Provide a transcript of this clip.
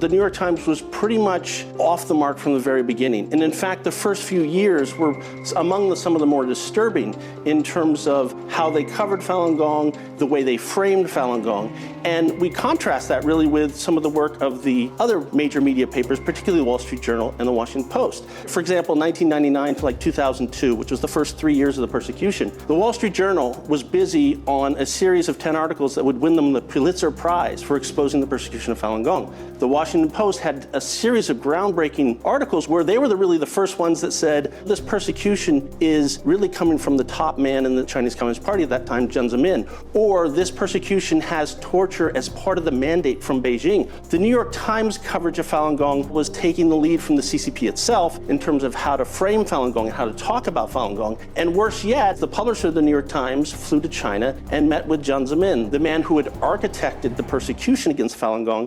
the New York Times was pretty much off the mark from the very beginning. And in fact, the first few years were among some of the more disturbing in terms of how they covered Falun Gong, the way they framed Falun Gong. And we contrast that really with some of the work of the other major media papers, particularly the Wall Street Journal and the Washington Post. For example, 1999 to 2002, which was the first 3 years of the persecution, the Wall Street Journal was busy on a series of 10 articles that would win them the Pulitzer Prize for exposing the persecution of Falun Gong. The Washington Post had a series of groundbreaking articles where they were really the first ones that said this persecution is really coming from the top man in the Chinese Communist Party at that time, Jiang Zemin, or this persecution has torture as part of the mandate from Beijing. The New York Times coverage of Falun Gong was taking the lead from the CCP itself in terms of how to frame Falun Gong and how to talk about Falun Gong. And worse yet, the publisher of the New York Times flew to China and met with Jiang Zemin, the man who had architected the persecution against Falun Gong.